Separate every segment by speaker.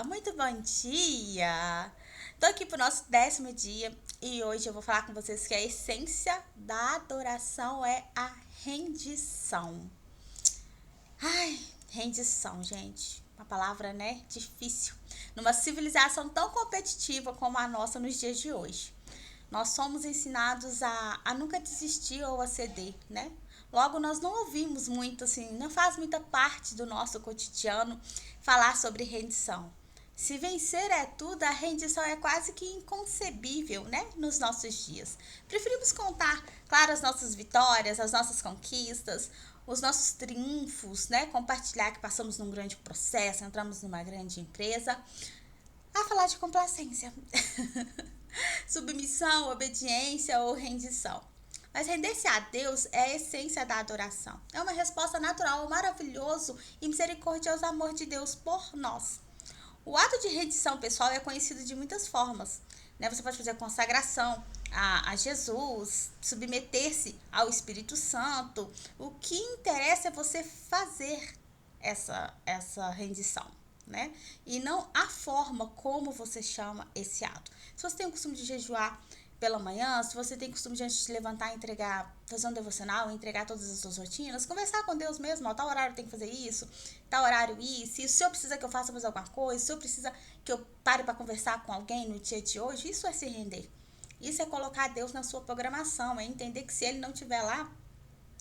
Speaker 1: Muito bom dia! Tô aqui pro nosso 10º dia e hoje eu vou falar com vocês que a essência da adoração é a rendição. Ai, rendição, gente. Uma palavra, né? Difícil. Numa civilização tão competitiva como a nossa nos dias de hoje. Nós somos ensinados a nunca desistir ou a ceder, né? Logo, nós não ouvimos muito, assim, não faz muita parte do nosso cotidiano falar sobre rendição. Se vencer é tudo, a rendição é quase que inconcebível, né, nos nossos dias. Preferimos contar, claro, as nossas vitórias, as nossas conquistas, os nossos triunfos, né, compartilhar que passamos num grande processo, entramos numa grande empresa, a falar de complacência. Submissão, obediência ou rendição. Mas render-se a Deus é a essência da adoração. É uma resposta natural ao maravilhoso e misericordioso amor de Deus por nós. O ato de rendição pessoal é conhecido de muitas formas. Né? Você pode fazer consagração a Jesus, submeter-se ao Espírito Santo. O que interessa é você fazer essa rendição. Né? E não a forma como você chama esse ato. Se você tem o costume de jejuar pela manhã, se você tem o costume de antes de levantar, entregar, fazer um devocional, entregar todas as suas rotinas, conversar com Deus mesmo, ó, tal horário tem que fazer isso, tal horário isso, e se o senhor precisa que eu faça mais alguma coisa, se o senhor precisa que eu pare para conversar com alguém no dia de hoje, isso é se render. Isso é colocar Deus na sua programação, é entender que se ele não estiver lá,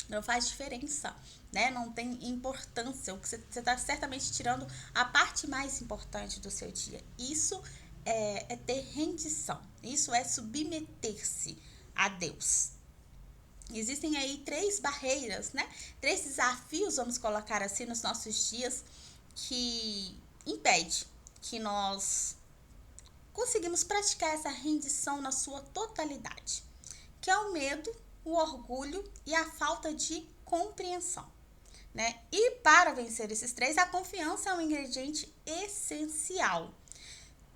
Speaker 1: não faz diferença, né? Não tem importância. O que você está certamente tirando a parte mais importante do seu dia. Isso é ter rendição. Isso é submeter-se a Deus. Existem aí 3 barreiras, né? 3 desafios, vamos colocar assim, nos nossos dias, que impede que nós conseguimos praticar essa rendição na sua totalidade, que é o medo, o orgulho e a falta de compreensão. Né? E para vencer esses 3, a confiança é um ingrediente essencial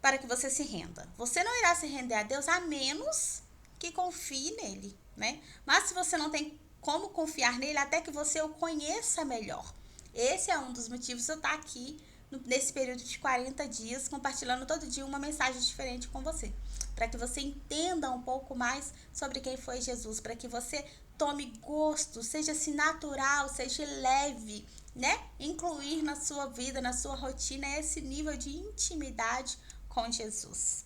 Speaker 1: para que você se renda. Você não irá se render a Deus a menos que confie nele, né? Mas se você não tem como confiar nele, até que você o conheça melhor. Esse é um dos motivos de eu estar aqui nesse período de 40 dias, compartilhando todo dia uma mensagem diferente com você, para que você entenda um pouco mais sobre quem foi Jesus, para que você tome gosto, seja assim natural, seja leve, né? Incluir na sua vida, na sua rotina, esse nível de intimidade com Jesus.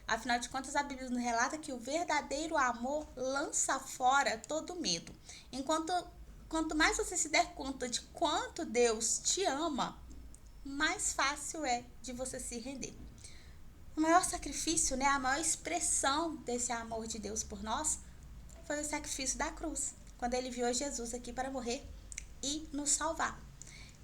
Speaker 1: Afinal de contas, a Bíblia nos relata que o verdadeiro amor lança fora todo medo. Quanto mais você se der conta de quanto Deus te ama, mais fácil é de você se render. O maior sacrifício, né, a maior expressão desse amor de Deus por nós foi o sacrifício da cruz, quando ele enviou Jesus aqui para morrer e nos salvar.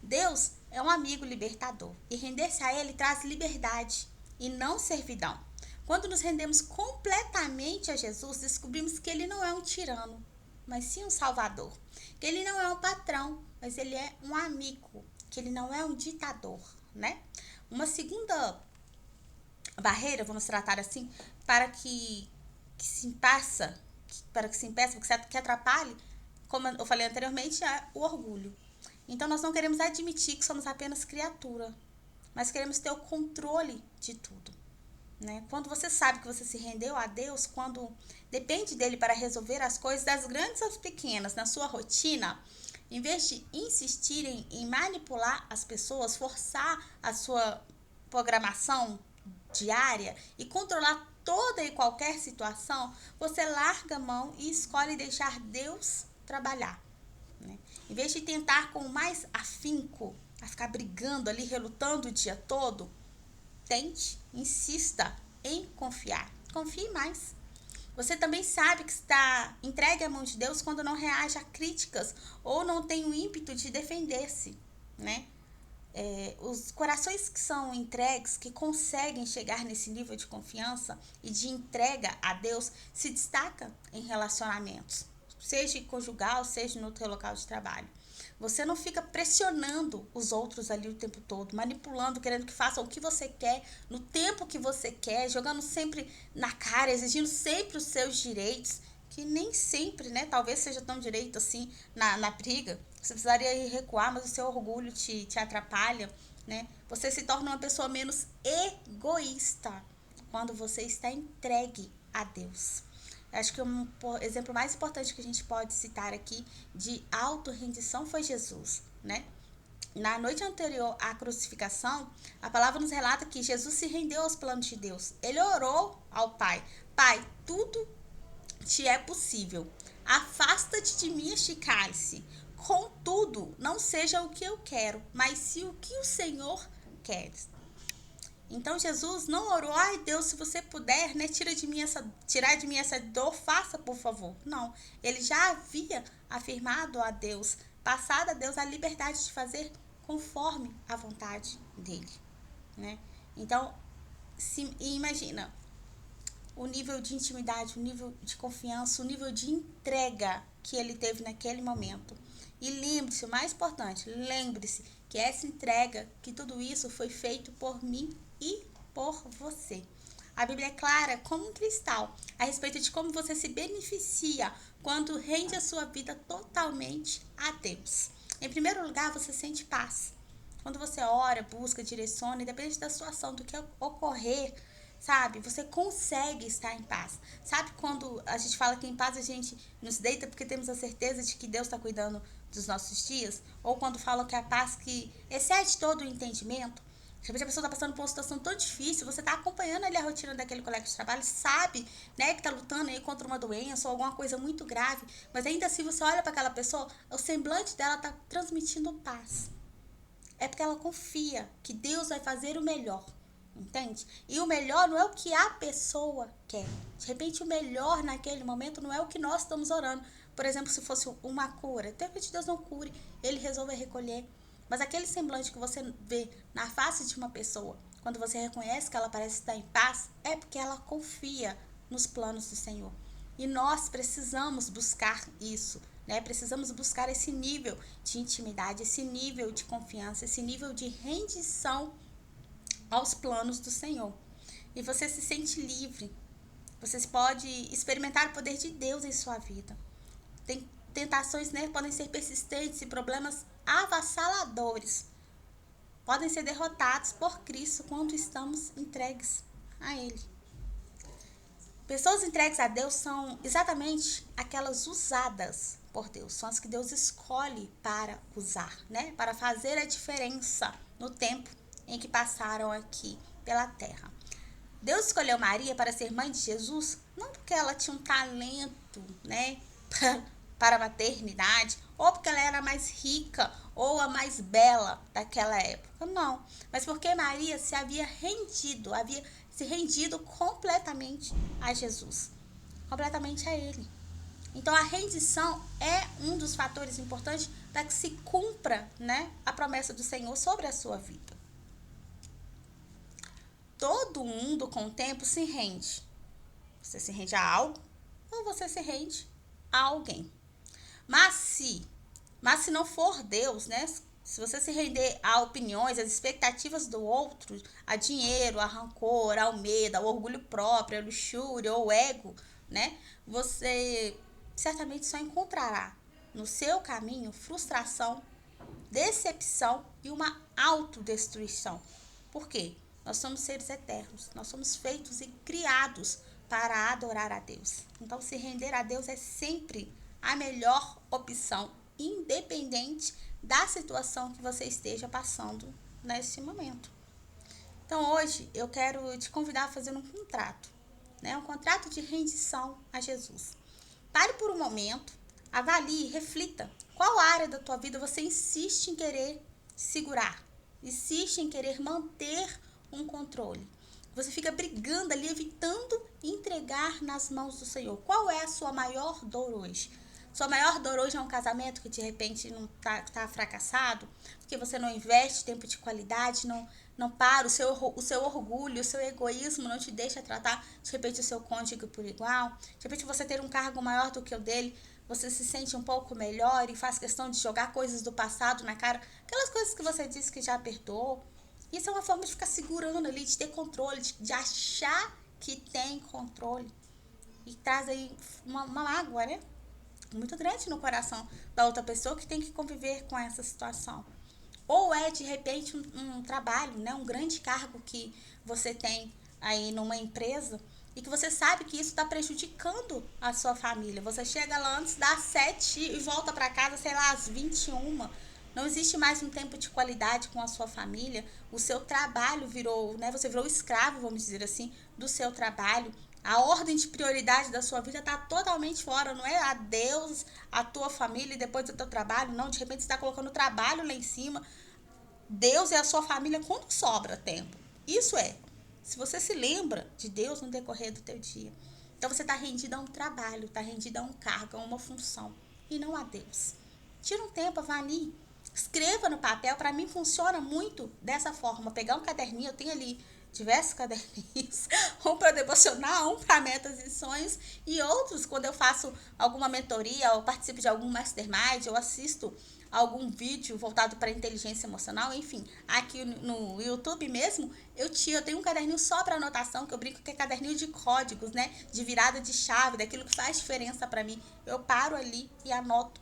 Speaker 1: Deus é um amigo libertador e render-se a ele traz liberdade e não servidão. Quando nos rendemos completamente a Jesus, descobrimos que ele não é um tirano, mas sim um salvador. Que ele não é um patrão, mas ele é um amigo. Que ele não é um ditador, né? Uma segunda barreira, vamos tratar assim, para que se impeça, que atrapalhe, como eu falei anteriormente, é o orgulho. Então nós não queremos admitir que somos apenas criatura, mas queremos ter o controle de tudo. Né? Quando você sabe que você se rendeu a Deus, quando depende dele para resolver as coisas, das grandes às pequenas, na sua rotina, em vez de insistirem em manipular as pessoas, forçar a sua programação diária e controlar toda e qualquer situação, você larga a mão e escolhe deixar Deus trabalhar. Né? Em vez de tentar com mais afinco, a ficar brigando ali, relutando o dia todo, tente, insista em confiar. Confie mais. Você também sabe que está entregue à mão de Deus quando não reage a críticas ou não tem o ímpeto de defender-se, né? Os corações que são entregues, que conseguem chegar nesse nível de confiança e de entrega a Deus, se destacam em relacionamentos, seja conjugal, seja no teu local de trabalho. Você não fica pressionando os outros ali o tempo todo, manipulando, querendo que façam o que você quer, no tempo que você quer, jogando sempre na cara, exigindo sempre os seus direitos, que nem sempre, né, talvez seja tão direito assim na briga. Você precisaria recuar, mas o seu orgulho te atrapalha, né? Você se torna uma pessoa menos egoísta quando você está entregue a Deus. Acho que um exemplo mais importante que a gente pode citar aqui de auto-rendição foi Jesus, né? Na noite anterior à crucificação, a palavra nos relata que Jesus se rendeu aos planos de Deus. Ele orou ao Pai: Pai, tudo te é possível. Afasta-te de mim este cálice. Contudo, não seja o que eu quero, mas sim o que o Senhor quer. Então Jesus não orou: ai Deus, se você puder, né, tirar de mim essa dor, faça por favor. Não, ele já havia afirmado a Deus, passado a Deus a liberdade de fazer conforme a vontade dele, né? Então, imagina o nível de intimidade, o nível de confiança, o nível de entrega que ele teve naquele momento. E lembre-se, o mais importante, lembre-se que essa entrega, que tudo isso foi feito por mim e por você. A Bíblia é clara como um cristal a respeito de como você se beneficia quando rende a sua vida totalmente a Deus. Em primeiro lugar, você sente paz. Quando você ora, busca, direciona, independente da situação, do que ocorrer, sabe? Você consegue estar em paz. Sabe quando a gente fala que em paz a gente nos deita porque temos a certeza de que Deus está cuidando dos nossos dias? Ou quando falam que a paz que excede todo o entendimento? De repente a pessoa está passando por uma situação tão difícil, você está acompanhando ali a rotina daquele colega de trabalho, sabe, né, que está lutando aí contra uma doença ou alguma coisa muito grave, mas ainda assim você olha para aquela pessoa, o semblante dela está transmitindo paz. É porque ela confia que Deus vai fazer o melhor, entende? E o melhor não é o que a pessoa quer. De repente, o melhor naquele momento não é o que nós estamos orando. Por exemplo, se fosse uma cura, de repente Deus não cure, ele resolve recolher. Mas aquele semblante que você vê na face de uma pessoa, quando você reconhece que ela parece estar em paz, é porque ela confia nos planos do Senhor. E nós precisamos buscar isso, né? Precisamos buscar esse nível de intimidade, esse nível de confiança, esse nível de rendição aos planos do Senhor. E você se sente livre. Você pode experimentar o poder de Deus em sua vida. Tem tentações, né, podem ser persistentes e problemas avassaladores podem ser derrotados por Cristo quando estamos entregues a Ele. Pessoas entregues a Deus são exatamente aquelas usadas por Deus, são as que Deus escolhe para usar, né? Para fazer a diferença no tempo em que passaram aqui pela terra. Deus escolheu Maria para ser mãe de Jesus, não porque ela tinha um talento, né, para a maternidade, ou porque ela era mais rica ou a mais bela daquela época, não. Mas porque Maria havia se rendido completamente a Jesus, completamente a Ele. Então a rendição é um dos fatores importantes para que se cumpra, né, a promessa do Senhor sobre a sua vida. Todo mundo com o tempo se rende. Você se rende a algo ou você se rende a alguém. Mas se não for Deus, né? Se você se render a opiniões, às expectativas do outro, a dinheiro, a rancor, ao medo, ao orgulho próprio, a luxúria ou ego, né? Você certamente só encontrará no seu caminho frustração, decepção e uma autodestruição. Por quê? Nós somos seres eternos, nós somos feitos e criados para adorar a Deus. Então, se render a Deus é sempre a melhor opção, independente da situação que você esteja passando nesse momento. Então, hoje eu quero te convidar a fazer um contrato, né? Um contrato de rendição a Jesus. Pare por um momento, avalie, reflita. Qual área da tua vida você insiste em querer segurar? Insiste em querer manter um controle? Você fica brigando ali, evitando entregar nas mãos do Senhor. Qual é a sua maior dor hoje? Sua maior dor hoje é um casamento que de repente não tá fracassado, porque você não investe tempo de qualidade, não para, o seu orgulho, o seu egoísmo não te deixa tratar de repente o seu cônjuge por igual, de repente você ter um cargo maior do que o dele, você se sente um pouco melhor e faz questão de jogar coisas do passado na cara, aquelas coisas que você disse que já perdoou. Isso é uma forma de ficar segurando ali, de ter controle, de achar que tem controle. E traz aí uma mágoa, né? Muito grande no coração da outra pessoa que tem que conviver com essa situação. ou é de repente um trabalho, né, um grande cargo que você tem aí numa empresa e que você sabe que isso está prejudicando a sua família. Você chega lá antes das 7 e volta para casa, sei lá, às 21. Não existe mais um tempo de qualidade com a sua família. O seu trabalho virou, né? Você virou escravo, vamos dizer assim, do seu trabalho. A ordem de prioridade da sua vida está totalmente fora. Não é a Deus, a tua família e depois do teu trabalho. Não, de repente você está colocando o trabalho lá em cima. Deus e a sua família quando sobra tempo. Isso é, se você se lembra de Deus no decorrer do teu dia. Então você está rendido a um trabalho, está rendido a um cargo, a uma função. E não a Deus. Tira um tempo, avalie. Escreva no papel. Para mim funciona muito dessa forma. Pegar um caderninho, eu tenho ali diversos caderninhos, um para devocional, um para metas e sonhos, e outros quando eu faço alguma mentoria, ou participo de algum mastermind, ou assisto algum vídeo voltado para inteligência emocional, enfim, aqui no YouTube mesmo, eu tenho um caderninho só para anotação, que eu brinco que é caderninho de códigos, né, de virada de chave, daquilo que faz diferença para mim. Eu paro ali e anoto,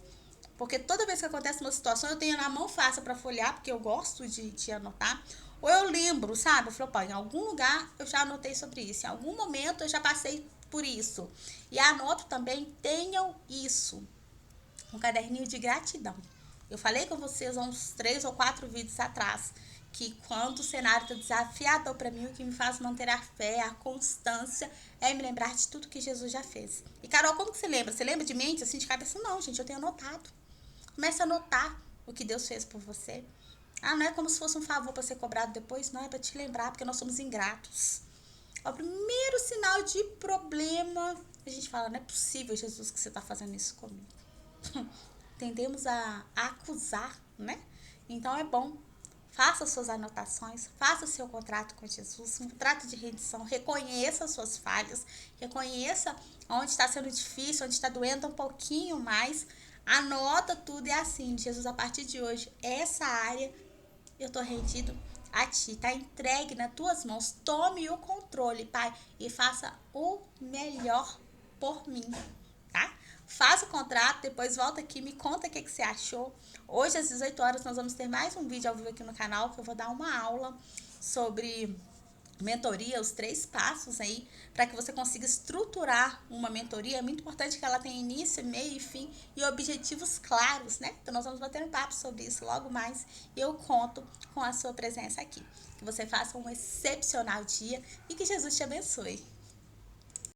Speaker 1: porque toda vez que acontece uma situação, eu tenho na mão fácil para folhear, porque eu gosto de anotar. Ou eu lembro, sabe? Eu falo, pô, em algum lugar eu já anotei sobre isso. Em algum momento eu já passei por isso. E anoto também, tenham isso. Um caderninho de gratidão. Eu falei com vocês há uns 3 ou 4 vídeos atrás que quando o cenário está desafiador para mim, o que me faz manter a fé, a constância, é me lembrar de tudo que Jesus já fez. E Carol, como que você lembra? Você lembra de mente, assim, de cabeça? Não, gente, eu tenho anotado. Comece a anotar o que Deus fez por você. Ah, não é como se fosse um favor para ser cobrado depois, não, é para te lembrar, porque nós somos ingratos. O primeiro sinal de problema, a gente fala, não é possível, Jesus, que você está fazendo isso comigo. Tendemos a acusar, né? Então é bom. Faça suas anotações, faça seu contrato com Jesus, um contrato de rendição, reconheça suas falhas, reconheça onde está sendo difícil, onde está doendo um pouquinho mais, anota tudo e é assim, Jesus, a partir de hoje, essa área eu estou rendido a ti, está entregue nas tuas mãos, tome o controle, Pai, e faça o melhor por mim, tá? Faça o contrato, depois volta aqui, me conta o que você achou. Hoje às 18 horas nós vamos ter mais um vídeo ao vivo aqui no canal, que eu vou dar uma aula sobre mentoria, os 3 passos aí, para que você consiga estruturar uma mentoria. É muito importante que ela tenha início, meio e fim e objetivos claros, né? Então nós vamos bater um papo sobre isso logo mais e eu conto com a sua presença aqui. Que você faça um excepcional dia e que Jesus te abençoe.